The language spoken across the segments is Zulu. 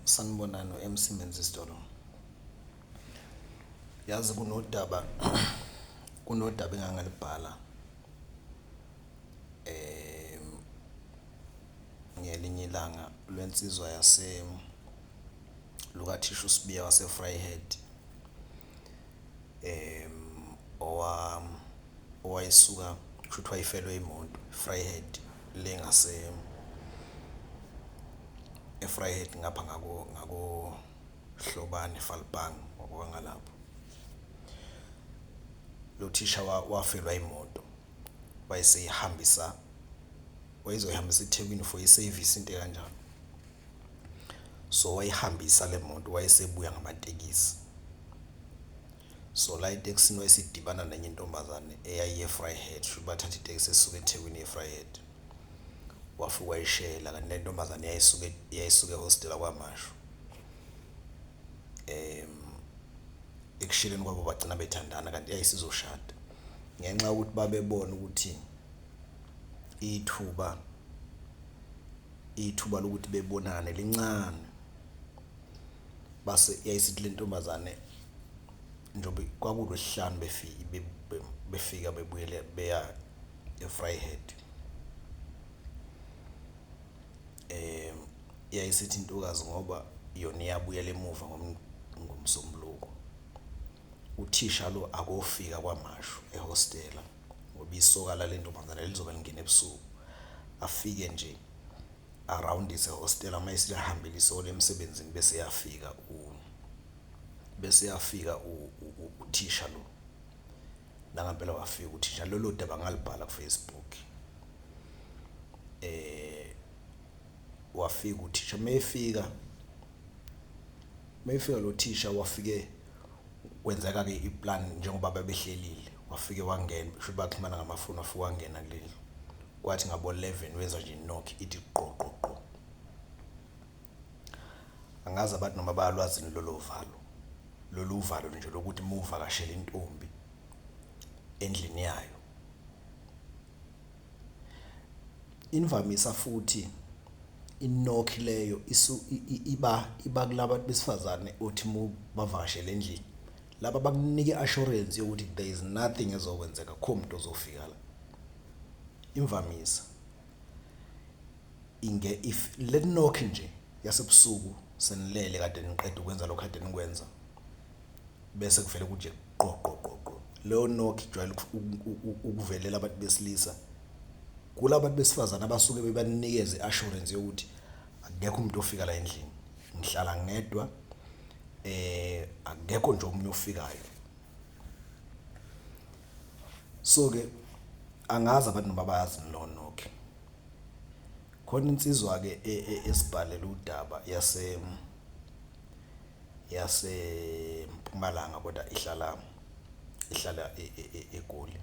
Sanibonani MC Menzisitolo. Yazi kunodaba engangalibhala ngelinye ilanga lwensizwa lukathisha uSibiya wase-Vryheid owayisuka kushuthi wayifelwe imoto Vryheid e-Vryheid ngapha ngako Hlobane Falpang wakwangalapho. Lo thisha wafelwa imoto wayezoyihambisa eThekwini for i-service into kanjalo. So wayihambisa le moto wayesebuya ngamatekisi. So la etekisini wayesidibana nenye intombazane eyayiye eVryheid futhi bathatha itekisi esuka eThekwini eVryheid. Wafika wayishela kanti le ntombazane yayisuke ehostela kwaMashu. Ekusheleni kwabo bagcina bethandana kanti yayisizoshada. Ngenxa yokuthi babebona ukuthi ithuba lokuthi bebonane lincane. Base yayisithi le ntombazane njengoba kwakuLwesihlanu befika bebuyele beya eVryheid. Yayisithi intokazi ngoba yona iyabuyela emuva ngomsombuluko. Uthisha lo akofika kwaMashu ehostela ngoba isoka la le ntombazane lizobe lingena ebusuku. Afike nje around isehostela mayisihambile isole emsebenzini bese yafika uthisha lo. Nangempela wafika uthisha lolo daba ngalibhala kuFacebook. Wafika uthisha mayefika lo thisha wafike kwenzeka ke iplan njengoba babehlelile. Wafike wangena futhi baxhumana ngamafoni wafika wangena kuleli. Kwathi ngabo 11 wenza nje knock ithi qo qo qo. Angazi abantu noma bayalwazi lolu uvalo nje lokuthi muvakashela intombi endlini yayo. Imvamisa futhi knock leyo iba kulabantu besifazane othi bavakashela endlini. Laba bakunike assurance yokuthi there is nothing ezokwenzeka kho umuntu ozofika la. Imvamisa if le knock nje yasebusuku senilele kade niqeda ukwenza lokho kade nikwenza bese kuvele kuje qo qo qo qo. Leyo knock ijwayele ukuvelela abantu besilisa. Kulabantu besifazane abasuke bebanikeze assurance yokuthi akekho umuntu ofika la endlini. Ngihlala ngedwa akekho nje omunye ofikayo. So ke angazi abantu noma bayazi lo knock. Khona insizwa ke esibhalela udaba yase Mpumalanga kodwa ihlala eGoli.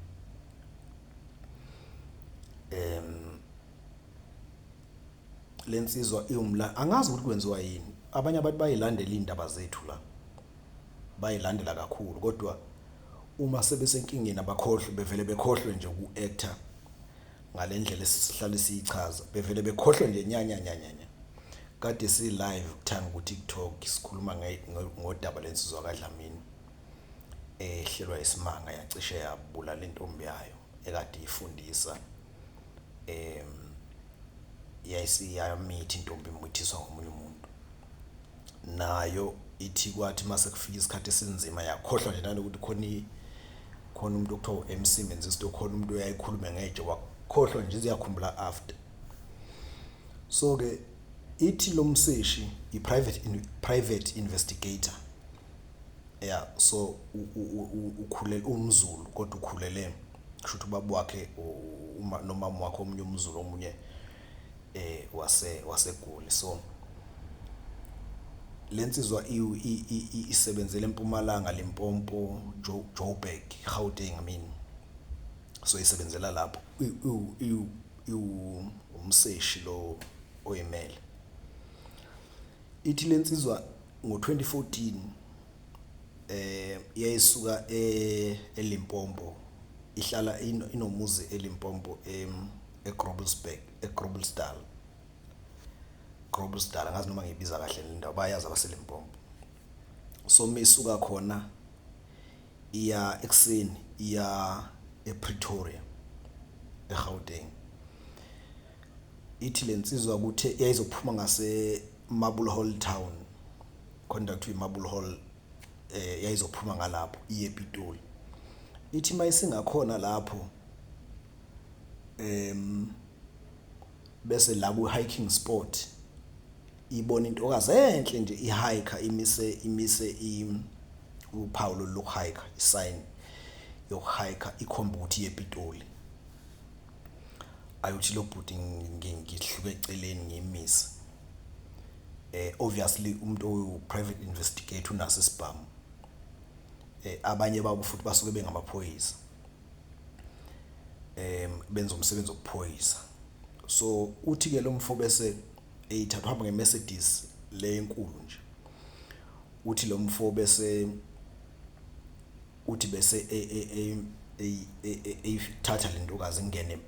Lensizwa angazi ukuthi kwenziwa yini. Abanye abantu bayilandela indaba zethu la. Bayilandela kakhulu kodwa uma sebesenkingeni abakhohlwe bevele bekhohlwe nje uku-actor ngalendlela esihlale siyichaza. Bevele bekhohlwe nje nyanya. Kade si live kuthanga ku TikTok sikhuluma ngodaba lensizwa kaDlamini ehlelwa isimanga yacishe yabulala intombi yayo ekade ifundisa. Yayisiyamitha intombi imuthiswa ngomunye umuntu. Nayo ithi kwathi mase kufika isikhathi esinzima yakhohlwa nje nanokuthi khona umuntu okuthiwa uMC Menzisito khona umuntu oyayikhuluma ngeje wakhohlwa nje iziyakhumbula after. So ke ithi lo mseshi private investigator. So ukhulele umZulu kodwa ukhulele kusho ukuthi ubaba wakhe nomama wakhe omunye umZulu omunye waseGoli. So lensizwa isebenzele eMpumalanga Limpopo Joburg Gauteng so isebenzela lapho umseshi lo oyimele. Ithi lensizwa ngo2014 yayisuka eLimpopo ihlala inomuzi eLimpopo eGroblersdal. Groblersdal ngazi noma ngiyibiza kahle le ndawo bayazi abaseLimpopo. So misuka khona iya ekseni iya ePretoria eGauteng. Ithi lensizwa ukuthi yayizophuma ngase Marble Hall Town, conduct Marble Hall, yayizophuma ngalapho iye ePitoli. Ithi mayisingakhona lapho bese la ku hiking spot ibona intokazi enhle nje ihike imise uphawu lokuhike, isign yokuhike ikhomba ukuthi yePitoli. Ayothi lo bhuti ngihluke eceleni ngimise. Obviously umuntu oyi private investigator unaso isibhamu. Abanye babo futhi basuke bengamaphoyisa. Benza umsebenzi wokuphoyisa. So uthi ke lo mfo bese eyithatha uhamba ngeMercedes le enkulu nje. Uthi lo mfo bese uthi bese eyithatha le ntokazi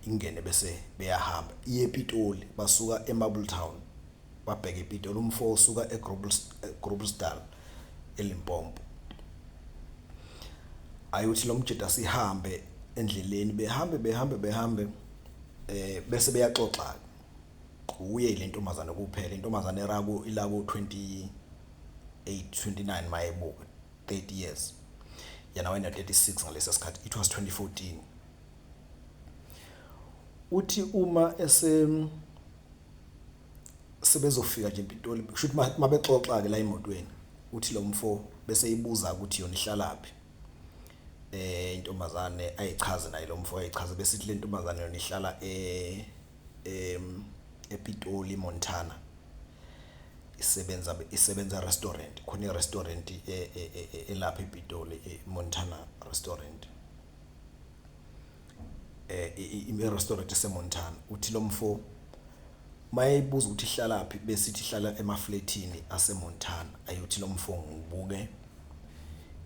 ingene bese beyahamba iye ePitoli, basuka eMarble Town babheka ePitoli. Umfo usuka eGroblersdal eLimpopo. Ayothi lo mjeda sihambe endleleni behambe bese beyaxoxa. Uye ile ntombazana kuphela, intombazana erako ilako 28 29 mayebuka 30 years. Yena wayena 36 ngalesa sikhathi. It was 2014. Uthi uma sebezofika nje ePitoli kushuthi mabexoxa ke la emotweni, uthi lo mfo bese ibuza ukuthi yona ihlalaphi. Intombazane ayichaze naye lo mfo ayichaze bese ithi le ntombazane yona ihlala ePitoli Montana. Isebenza restaurant, khona irestaurant elapha ePitoli Montana restaurant. Irestaurant eseMontana. Uthi lo mfo mayibuza ukuthi ihlalaphi bese ithi ihlala emafletini aseMontana. Ayothi lo mfo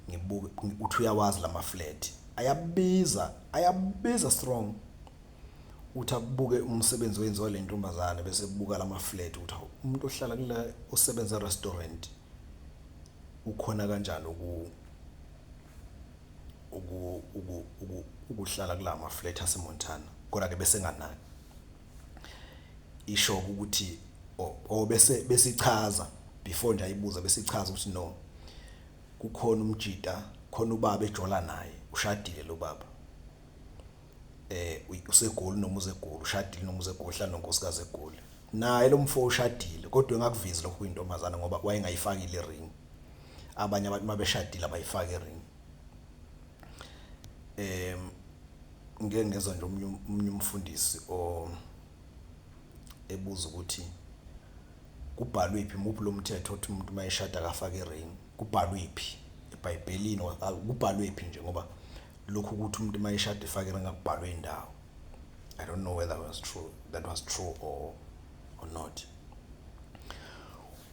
ngibuke uthi uyawazi lama flat. Ayabiza strong. Uthi akubuke umsebenzi wenziwa le ntombazane bese kubuka lama flat uthi umuntu ohlala kula osebenza restaurant ukhona kanjani ukuhlala kula ma flat aseMontana. Kodwa ke bese nganaki isho ukuthi bese ichaza before nje ayibuza bese ichaza ukuthi no, kukhona umjida, khona ubaba ejola naye, ushadile lo baba. Usegoli noma uzegoli, ushadile noma uzegoli, hlala nonkosikazi egoli. Naye lo mfo ushadile kodwa engakuvezi lokho kuyintombazana ngoba wayengayifakile ring. Abanye abantu mabeshadile abayifake ring. Ngeke ngezwe nje umunye umfundisi ebuza ukuthi kubhalwe iphi muphi lo mthetho othi umuntu mayeshada akafake ring. Kubhalwe iphi eBhayibhelini kubhalwe iphi nje ngoba lokhu ukuthi umuntu mayeshada efake ring akubhalwe indawo. I don't know whether that was true or not.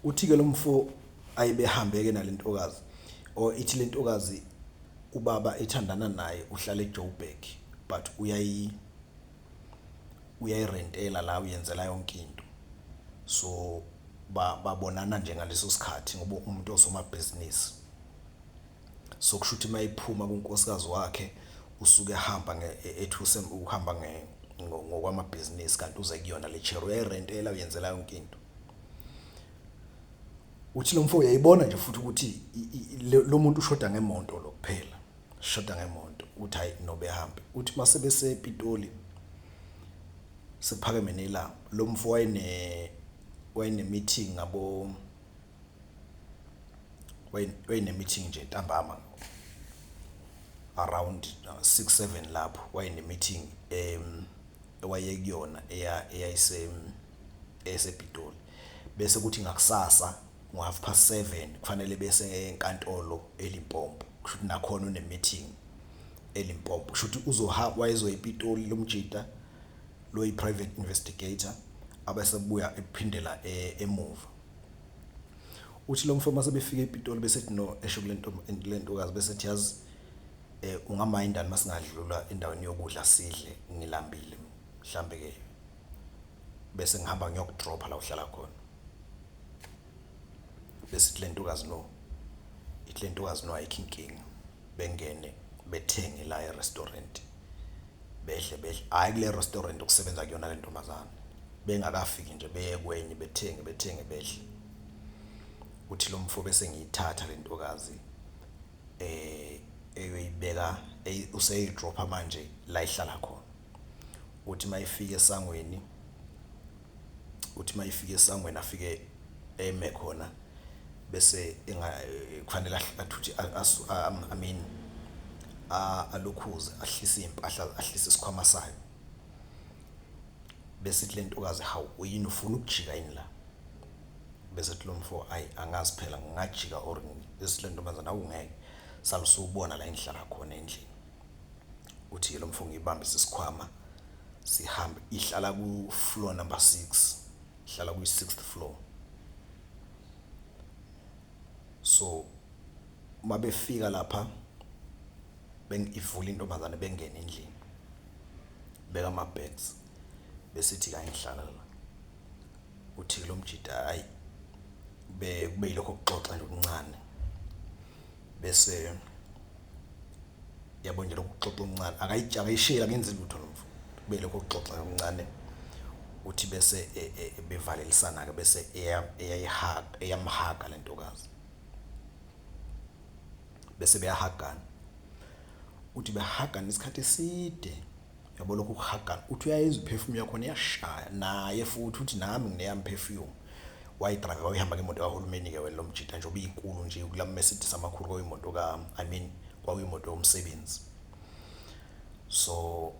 Uthi ke lo mfo ayibehambeke nalentokazi ithi lentokazi ubaba ethandana naye uhlala eJoburg but uyayirentela la uyenzela yonke into. So babonana nje ngaleso sikhathi ngoba umuntu osomabhizinisi. So kushuthi mayiphuma kunkosikazi wakhe usuke ehamba ethuse uhamba ngokwamabhizinisi kanti uze kuyona le chair uyayirentela uyenzela yonke into. Uthi lo mfo uyayibona nje futhi ukuthi lo muntu ushoda ngemonto lo kuphela. Shoda ngemonto uthi hayi nobe ehambe. Uthi mase bese ePitoli sephakeme nelanga. Lo mfo wayene meeting wayene meeting nje ntambama around 6-7 lapho wayene meeting ewayekuyona eyayisePitoli. Bese kuthi ngakusasa ngo7:30 kufanele bese enkantolo eLimpopo. Kushuthi nakhona une meeting eLimpopo. Kushuthi uzohamba wayezoya ePitoli lomjida lo yi-private investigator abasebuya ephindela emuva. Uthi lo mfo mase befika ePitoli bese ethi no esho kulentokazi bese ethi yazi ungamayindani masingadlula endaweni yokudla sidle ngilambile mhlambe ke bese ngihamba ngiyokudropa la uhlala khona. besithi le ntokazi no ayikho inkinga, bengene bethenge la e-restaurant, bedle hayi kule restaurant ukusebenza kuyona le ntombazane, bengakafiki nje beye kwenye bethenge bedle. Uthi lo mfo bese ngiyithatha le ntokazi eyoyibeka useyidropha manje la ihlala khona. Uthi mayifika esangweni afike eme khona bese kufanele athuthi alokhuze ahlise impahla, ahlise isikhwama sayo. Bese le ntokazi, hawu uyini ufuna ukujika yini la? Bese lo mfo ayi angazi phela ngingajika or bese le ntombazana awungeke salusubona la engihlala khona endlini. Uthi lo mfo ngiyibambisa isikhwama sihambe, ihlala ku floor number 6, ihlala ku 6th floor. So mabefika lapha ivula intombazane bengena endlini, beka ama bags bese ithi kangihlala la. Uthi lo mjida hayi kube yilokho kuxoxa nje okuncane, bese yabo nje lokho kuxoxa okuncane akayishela akenzi lutho lo mfo, kube yilokho kuxoxa okuncane. Uthi bese bevalelisana ke bese eyamhaga le ntokazi, bese beyahagana. Uthi behagana isikhathi eside, yabo lokho kuhagana, uthi uyayizwa iperfume yakhona iyashaya naye futhi. Uthi nami ngineyami perfume. Wayidrive wayihamba ngemoto kahulumeni ke wena lo mjida nje obiyinkulu nje kula Mercedes amakhulu kwayimoto kwakuyimoto yomsebenzi. So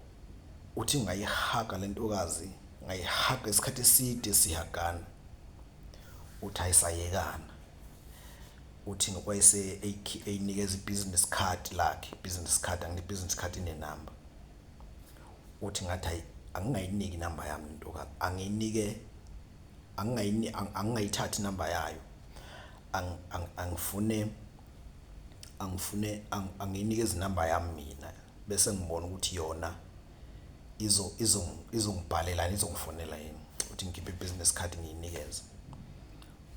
uthi ngayihaga le ntokazi, ngayihaga isikhathi eside sihagana. Uthi ayisayekana. Uthi ngokwayise eyinikeza i-business card lakhe, business card, business card inenamba. Uthi ngathi hayi angingayiniki inamba yami le ntokazi, angingayithathi inamba yayo, angiyinikeze inamba yami mina, bese ngibona ukuthi yona izongibhalela izongifonela yini. Uthi ngikhiphe i-business card ngiyinikeze.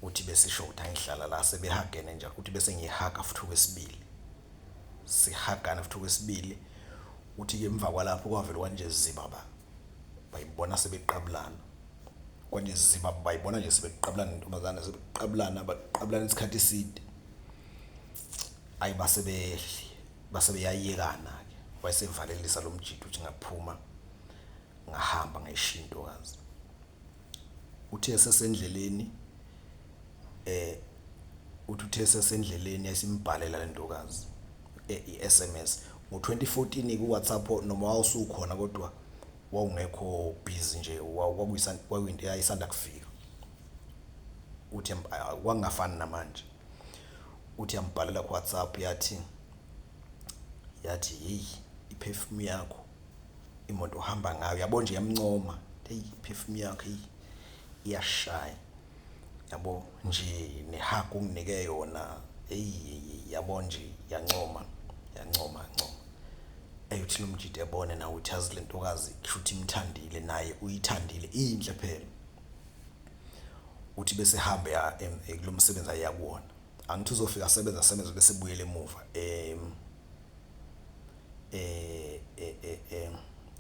Uthi bese isho ukuthi angihlala la, sebehagene njalo. Uthi bese ngiyihaga futhi okwesibili, sihagana futhi okwesibili. Uthi ke emva kwalapho kwavela kwanje ziba bayibona sebeqabulana, kwanje ziba bayibona nje sebeqabulana nentombazane, baqabulana isikhathi eside. Ayi basebeyayekana ke, wayesevalelisa lo mjidi. Uthi ngaphuma ngahamba ngayishiya intokazi. Uthi esesendleleni yasimbhalela le ntokazi i-SMS ngo-2014 ku-WhatsApp, noma wawusukhona kodwa wawungekho busy nje, kwakuyinto eyayisanda kufika. Uthi kwangafani namanje. Uthi yambhalela ku-WhatsApp yathi hey, iperfume yakho, imoto ohamba ngayo, yabo nje yamncoma, hey iperfume yakho hey iyashaya, yabo nje nehagu unginike yona, hey yabo nje yancoma. Uthi lo mjidi ebone nawe uthi yazi le ntokazi kushuthi imthandile naye uyithandile, inhle phela. Uthi bese hamba kulo msebenzi ayakuwona. Angithi uzofika asebenza bese buyele emuva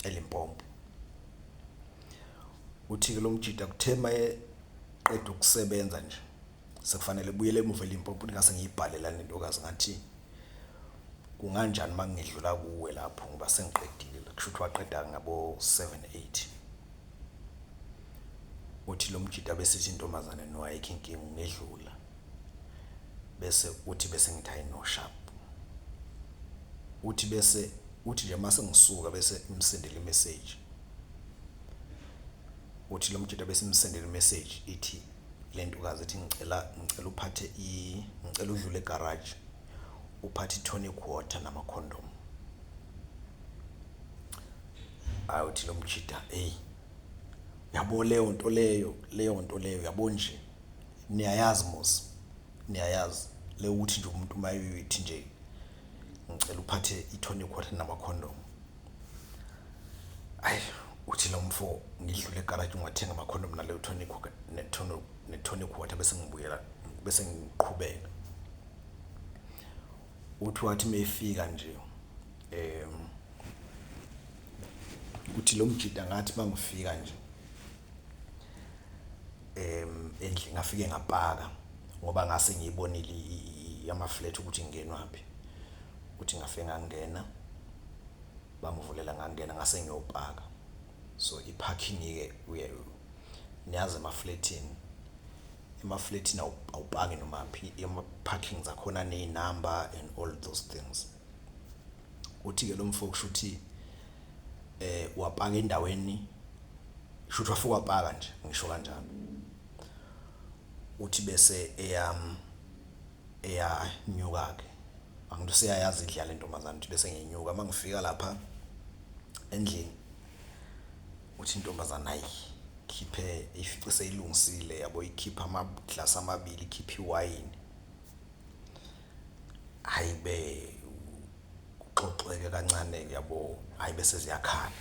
eLimpopo. Uthi ke lo mjida kuthema eqeda ukusebenza nje sekufanele buyele emuva eLimpopo. Uthi ngase ngiyibhalela le ntokazi ngathi kunganjani mangidlula kuwe lapho ngoba sengiqedile, kusho ukuthi waqeda ngabo 7-8. Uthi lo mjida bese ithi intombazane no ayikho inkinga ungedlula. Bese ngithi hayi no sharp. Uthi nje mase ngisuka bese imsendele imessage. Uthi lo mjida bese imsendele imessage ithi le ntokazi ithi ngicela udlule egarage uphathe i-tonic water nama-condom. Uthi lo mjida hey yabo leyo nto leyo yabo nje niyayazi mos, niyayazi le uthi nje umuntu mayithi nje ngicela uphathe i-tonic water nama-condom. Uthi lo mfo ngidlule egarage ungathenga ama-condom naleyo tonic water bese ngibuyela bese ngiqhubeka. Wathi mayifika nje uthi lo mjida ngathi mangifika nje endlini ngafike ngapaka ngoba ngase ngiyibonile ama flat ukuthi ngingenwapi. Uthi ngafike ngangena bangivulela ngangena ngase ngiyopaka. So iparking ke niyazi ema-flatini awupaki noma phi, ama-parking zakhona ne-number and all those things. Uthi ke lo mfo kusho ukuthi wapaka endaweni, shuthi wafika wapaka nje, ngisho kanjalo. Uthi bese eyanyuka ke, angithi seyayazi idlala lentombazana. Uthi bese ngiyenyuka mangifika lapha endlini, uthi intombazana hayi khiphe ifice seyilungisile yabo, ikhipha amaglasi amabili, ikhipha iwayini. Hayi be uxoxeke kancane yabo, hayi bese ziyakhala.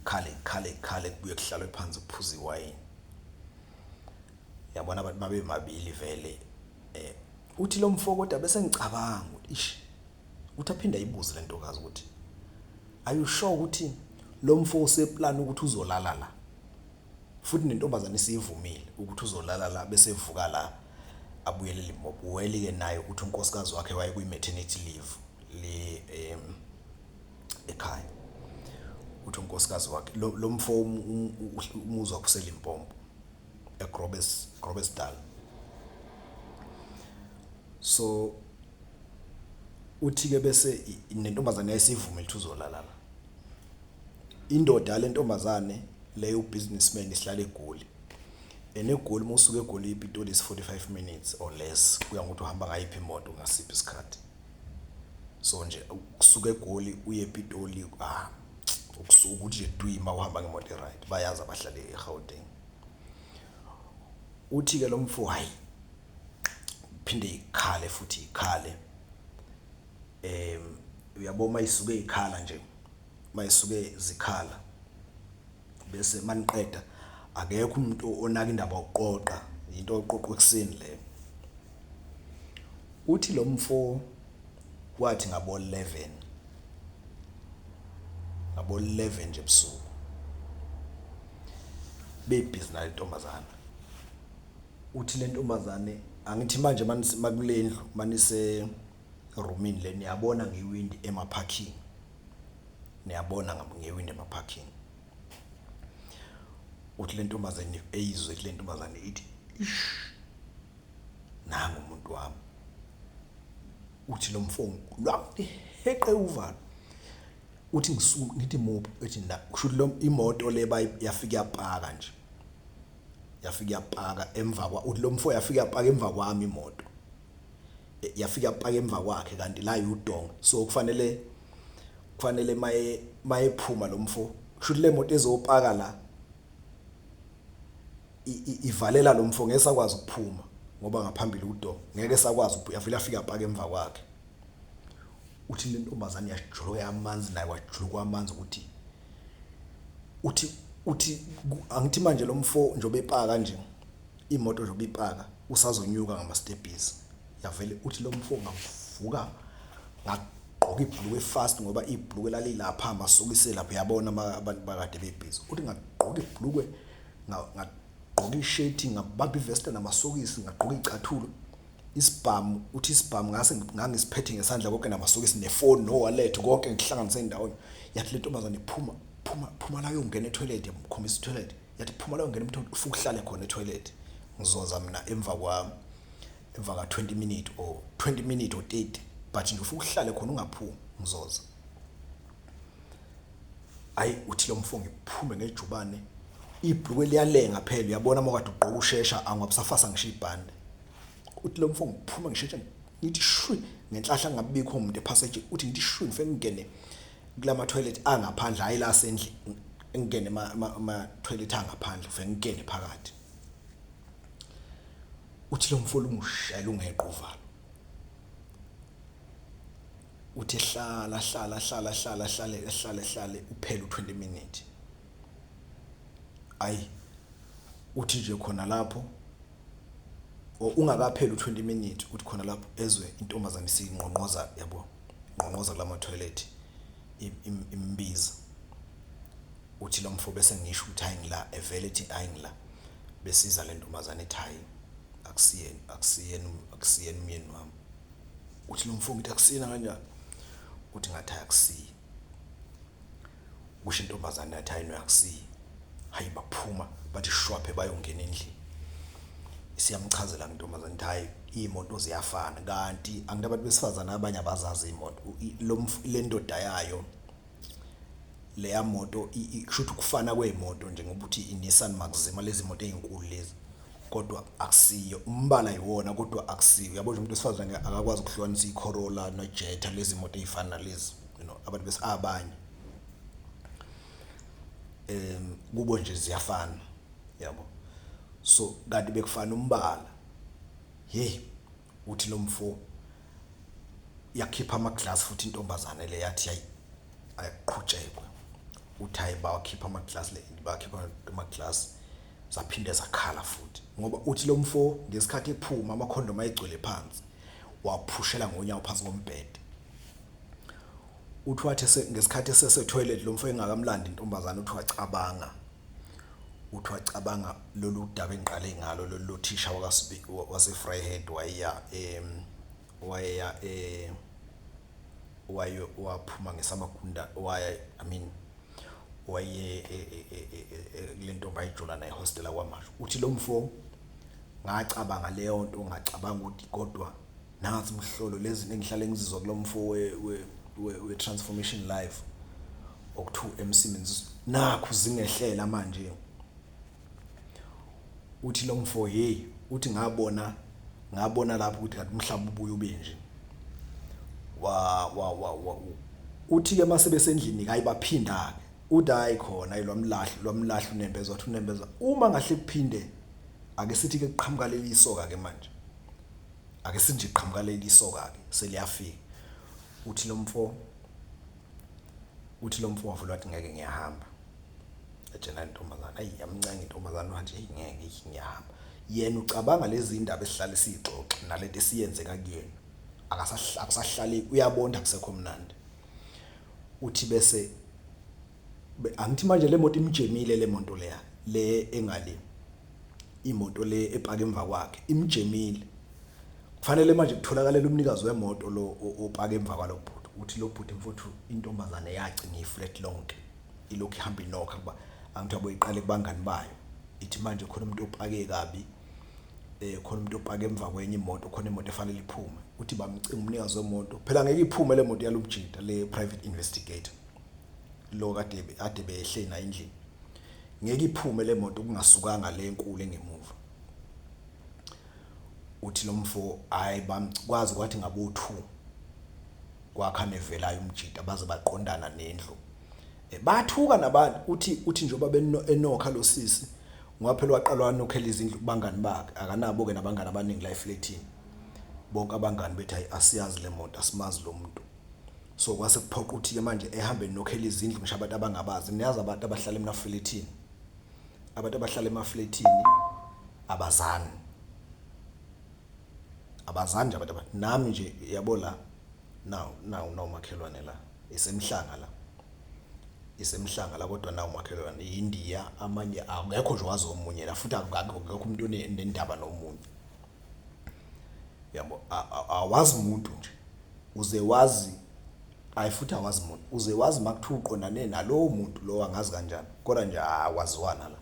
Khale kubuye kuhlalwe phansi kuphuza iwayini. Yabona abantu babe mabili vele. Uthi lo mfo kodwa bese ngicabanga ukuthi uthi aphinda ayibuze le ntokazi ukuthi are you sure ukuthi lo mfo useplan ukuthi uzolala la, futhi nentombazana isivumile ukuthi uzolala la bese evuka la abuyele eLimpopo. Ke naye uthi unkosikazi wakhe waye kwi maternity leave le ekhaya. Uthi unkosikazi wakhe lo mfo umuzwa kuseLimpopo eGroblersdal. So uthi ke bese nentombazane yayisivumile ukuthi uzolala la. Indoda le ntombazane leyo ubusinessman isihlala eGoli. EGoli musuke eGoli iPitoli is 45 minutes or less, kuya ngokuthi uhamba ngayiphi imoto ngasiphi isikhathi. So nje kusuka eGoli uye ePitoli ukusuka ukuthi edwima uhamba ngemoto right, bayazi abahlale eGauteng. Uthi ke lo mfo hayi phinde ikhale futhi ikhale. Uyabona mayisuke ikhala nje, mayisuke zikhala bese maniqeda akekho umuntu onaka indaba oqoqa, into oqoqwa ekseni le. Uthi lo mfo wathi ngabo 11 nje ebusuku bebhizi nale ntombazana. Uthi le ntombazane angithi manje makulendlu manise roomini le niyabona ngewindi emaparking, niyabona ngewindi emaparking. Uthi le ntombazane eyizwe le ntombazane ithi nangu umuntu wami. Uthi lo mfongo lwakhe heqe uvalo. Uthi ngisuka ngithi mobu ethi na kusho lo imoto le yafika yapaka nje, yafika yapaka emva kwa. Uthi lo mfo yafika yapaka emva kwami imoto, yafika yapaka emva kwakhe kanti la yudonga. So kufanele mayephuma lo mfo kusho le moto ezopaka la ivalela lo mfo ngeke sakwazi ukuphuma ngoba ngaphambili udonga, ngeke sakwazi yafika yapaka emva kwakhe. Uthi le ntombazane yajuluka amanzi naye wajuluka amanzi uthi angithi manje lo mfo njobe epaka nje imoto njobe ipaka usazonyuka ngama steppies. Yavele uthi lo mfo ngavuka ngagqoka ibhluku efast ngoba ibhluku lalilapha amasokisi lapha, yabona abantu bakade bebhizi. Uthi ngagqoka ibhluku ngagqoka ishirt ngabamba ivest namasokisi ngagqoka icathulo isibhamu. Uthi isibhamu ngangisiphethe ngesandla konke namasokisi nefoni no wallet konke ngihlanganise endaweni. Yathi le ntombazane phuma la yongena etoilet, yamkhombisa itoilet. Yathi phuma la yongena emthola ufuthi uhlale khona etoilet. Ngizoza mina emva ka 20 minutes or 30, but nje ufuthi uhlale khona ungaphumi ngizoza. Hayi uthi lo mfo ngiphume ngejubane ibhluku liyalenga phela, uyabona mawukade ugqoka ushesha angwabusafasa ngisho ibhande. Uthi lo mfo ngiphuma ngisheshe ngithi shwi ngenhlahla ngabikho umuntu epassage. Uthi ngithi shwi ngifike ngene kulama toilet angaphandle, hayi la sendle, ngene ama toilet angaphandle ngifike ngene phakathi. Uthi lo mfo lungushayela ungeqa uvalo. Uthi hlala uphele u20 minutes. Ayi uthi nje khona lapho ungakapheli u20 minutes uthi khona lapho ezwe intombazane singqonqoza yabo ngqonqoza kulama toilet imbiza uthi lo mfo bese ngisho ukuthi ayingila evele ethi ayingila besiza le ntombazane ethi hayi akusiyeni umyeni wami uthi lo mfo ngithi akusiyena kanjani uthi ngathi akusiyi kusho intombazane yathi hayi no akusiyi hayi baphuma bathi shwaphe bayongena endlini siyamchazela intombazane ukuthi hayi imoto ziyafana kanti anginabantu besifazana abanye abazazi imoto le ndoda yayo leya moto kushuthi ukufana kweemoto njengoba uthi iNissan Maxima lezi moto ezinkulu lezi kodwa akusiyo umbala yiwona kodwa akusiyo yabo nje umuntu wesifazane akakwazi ukuhlukanisa iCorolla noJetta lezi moto ezifana lezi abantu besabanye kubo nje ziyafana yabo so kanti bekufana umbala uthi lo mfo yakhipha amaglass futhi intombazane le yathi ayaqhutshekwe uthi hayi bawakhipha amaglass le bakhipha amaglass zaphinde zakhala futhi ngoba uthi lo mfo ngesikhathi ephuma amakhondom ayigcwele phansi waphushela ngonyawo phansi kombhede uthi wathi ngesikhathi esese toilet lo mfo engakamlandi intombazane uthi wacabanga lolu daba engiqale ngalo lo thisha wase Vryheid waphuma ngesamagunda waye le ntombi ayijola naye hostel akwaMashu uthi lo mfo ngacabanga leyo nto ngacabanga ukuthi kodwa nangathi umhlolo lezi engihlale ngizizwa kulo mfo we transformation live okuthiwa emsebenzini nakho zingehlela manje uthi lo mfo uthi ngabona lapho ukuthi kanti umhlaba ubuye ube nje uthi ke mase besendlini kayi baphinda ke uthi hayi khona lwamlahla unembeza wathi unembeza uma ngahle kuphinde ake sithi ke kuqhamuka leli isoka ke manje ake sinje iqhamuka leli isoka ke seliyafika uthi lo mfo wavula wathi ngeke ngiyahamba ejena intombazana ayi yamncane intombazana manje ngeke ngiyahamba yena ucabanga lezi indaba esihlale sixoxe nalento esiyenzeka kuyena akasahlali uyabonda akusekho mnandi uthi bese angithi manje le moto imjemile le moto le engale imoto le epaka emva kwakhe imjemile kufanele manje kutholakala umnikazi wemoto lo opaka emva kwalo bhuti uthi lo bhuti mfuthu intombazane yagcina iflat lonke ilokhu ihamba inokha kuba angithi aboyiqale kubangani bayo ithi manje khona umuntu opake kabi khona umuntu opake emva kwenye imoto khona imoto efanele iphume uthi bamcinga umnikazi wemoto phela ngeke iphume le moto yalomjita le private investigator lo kade behle na endlini ngeke iphume le moto kungasukanga le enkulu engemuva uthi lo mfo hayi bamkwazi kwathi ngabo2 kwakha nevelayo umjita baze baqondana nendlu bathuka nabantu uthi njoba enokha lo sisi ngoba phela waqala wanokhela izindlu kubangani bakhe akanabo ke nabangani abaningi la eflatini bonke abangani bethi hayi asiyazi le moto asimazi lo muntu so kwase kuphoqa ukuthi ke manje ehambe nokhela izindlu ngisho abantu abangabazi niyazi abantu abahlala emaflatini abazani nje abantu nami nje yabo la now makhelwane la isemhlanga la kodwa nawo makhelwane iIndia amanye akekho nje wazi omunye la futhi akekho umuntu onendaba nomunye yabo awazi umuntu nje uze wazi ayifuthi awazi umuntu uze wazi makuthiwa uqondane nalowo muntu lo angazi kanjani kodwa nje awaziwana la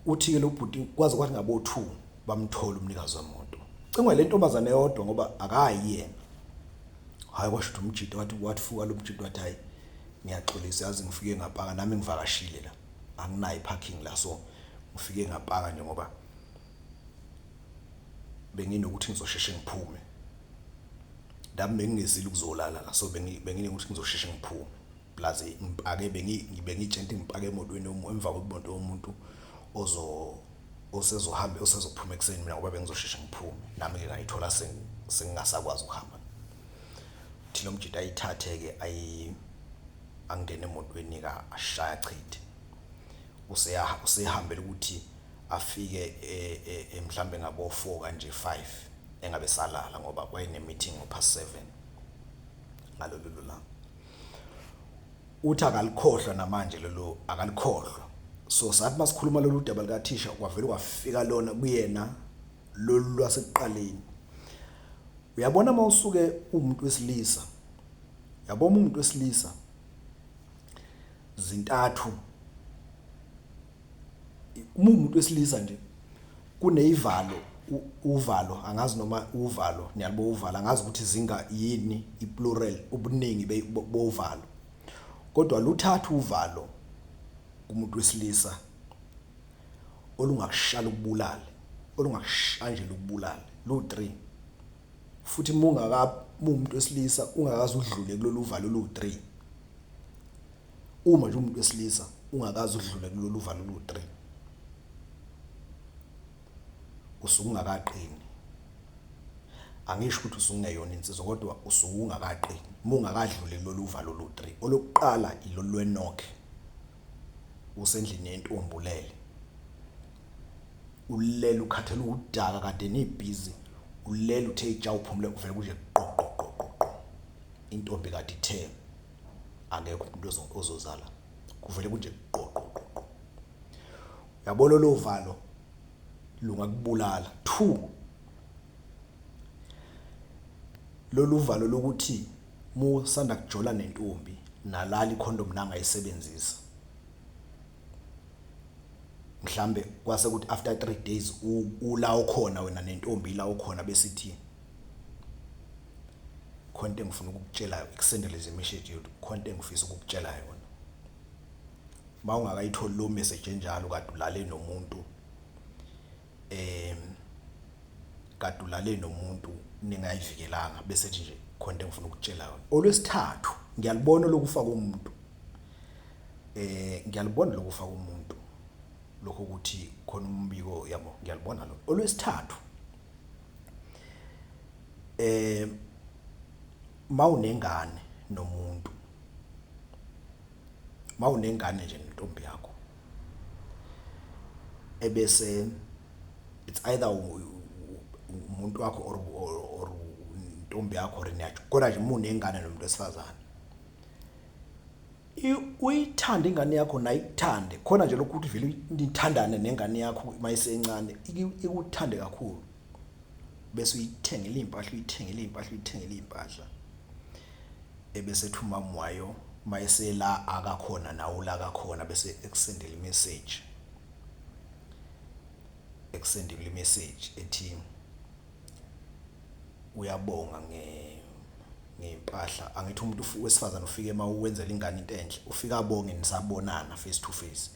uthi ke lo bhuti kwazi kwathi ngabo2 bamthola umnikazi wemoto cingwe le ntombazane yodwa ngoba akayiyena hayi kwasho umjito wathi fuka lo mjito wathi hayi ngiyaxolisa yazi ngifike ngapaka nami ngivakashile la anginayo iparking la so ngifike ngapaka nje ngoba benginokuthi ngizosheshe ngiphume dami bengingezile ukuzolala la so bengine ukuthi ngizosheshe ngiphume plus ngipake bengitshente ngipake emotweni emva komuntu womuntu osezohamba osezophuma ekseni mina ngoba bengizosheshe ngiphume nami ke ngayithola sengingasakwazi ukuhamba uthi lo mjita ayithathe ke angene emotweni ka ashaya chithe usehambela ukuthi afike mhlambe ngabo 4 kanje 5 engabe salala ngoba wayene meeting ngo7 ngalolu langa. Uthi akalikhohlwa namanje lelo akalikhohlwa. So sathi masikhuluma lolu daba likathisha kwavela kwafika lona kuyena lolu lwasekuqaleni. Uyabona mawusuke umuntu wesilisa, yabona umuntu wesilisa zintathu, umuntu wesilisa nje kuneyivalo, uvalo angazi noma uvalo niyalibo uvalo angazi ukuthi zinga yini iplural ubuningi bovalo, kodwa luthatha uvalo kumuntu wesilisa olungakushala ukubulala, olungakushanjela ukubulala lu3. Futhi umuntu wesilisa ungakazi udlule kulolu uvalo lu3. Uma nje umuntu wesilisa ungakazi udlule kulolu uvalo lu3 usungakaqini. Angisho ukuthi usungeyona insizwa kodwa usungakaqini. Ungakadluli kulolu uvalo lu3. Olokuqala ilolu lwenokhe. Usendlini yentombulele. Ulele ukhathele udaka kade nibhizi. Ulele uthe itsha uphumule uvele kuje qoqoqoqo. Intombi kade ithe akekho umuntu ozozala. Kuvele kunje qoqoqoqo. Uyabona lo valo lungakubulala. 2, lolu uvalo lokuthi musanda kujola nentombi nalali condom nangayisebenzisa. Mhlambe kwase kuthi after 3 days ulawo khona wena nentombi ilawo khona besithi khonto engifuna ukukutshela ikusendele message yethu khonto engifisa ukukutshela yona. Mawungakayitholi lo message enjalo kade ulale nomuntu kade ulale nomuntu ningayivikelanga bese nje khonto engifuna ukutshela yona. Olwesithathu ngiyalibona lokufa komuntu, ngiyalibona lokufa komuntu lokho ukuthi khona umbiko yabo ngiyalibona lo. Olwesithathu mawunengane nomuntu, mawunengane nje nentombi yakho ebese it's either umuntu wakho or intombi yakho rinacho kodwa nje munengane nomuntu wesifazane uyithanda ingane yakho nayo ikuthande khona nje lokhu ukuthi vele nithandane nengane yakho mayisencane ikuthande kakhulu bese uyithengele impahla ebese thuma mwayo mayesela akakhona nawo la akakhona bese ekusendela imessage ethi uyabonga ngempahla. Angithi umuntu wesifazana ufike mawuwenzela ingane into enhle ufika abonge nisabonana face to face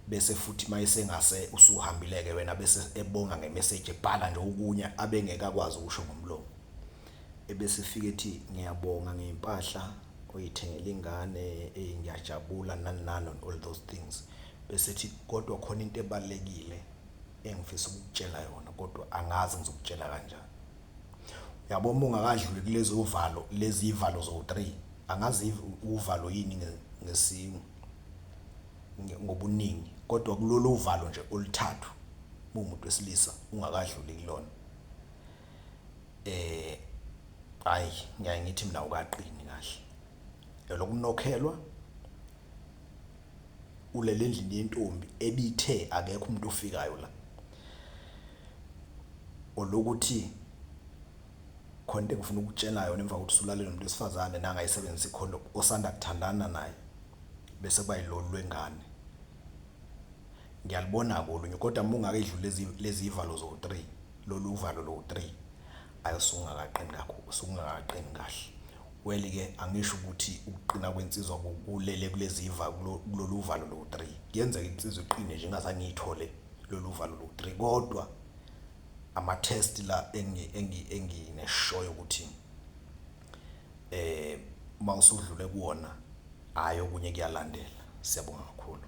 bese futhi mayesengase usuhambileke wena bese ebonga ngemessage ebhala nje ukunye abengeka kwazi ukusho ngomlomo ebese ifike ethi ngiyabonga ngempahla oyithengele ingane ngiyajabula nani all those things bese ethi kodwa khona into ebalekile engifisa ukukutshela yona kodwa angazi ngizokutshela kanjani. Uyabona ungakadluli kulezo uvalo lezi ivalo zo3 angazi uvalo yini ngobuningi kodwa kulolu uvalo nje oluthathu umuntu wesilisa ungakadluli kulona hayi ngiyaye ngithi mina ukaqini kahle lokunokhelwa ulele endlini yentombi ebithe akekho umuntu ofikayo la olokuthi khonto engifuna ukutshela yona emva kokuthi usulale nomuntu wesifazane nangayisebenzisa ikhondom osanda kuthandana naye bese kuba yilolu lwengane. Ngiyalibona kolunye kodwa ungakayidluli lezi ivalo zo3 lolu uvalo lo3 ayosungakaqini kakhulu usungakaqini kahle. Well ke angisho ukuthi ukuqina kwensizwa kulele kulezi ivalo kulolu uvalo lo3 kuyenzeka insizwa iqine nje ingazange ngiyithole lolu uvalo lo3 kodwa ama test la engineshoyo ukuthi mawusudlule kuona hayi okunye kuyalandela. Siyabonga kakhulu.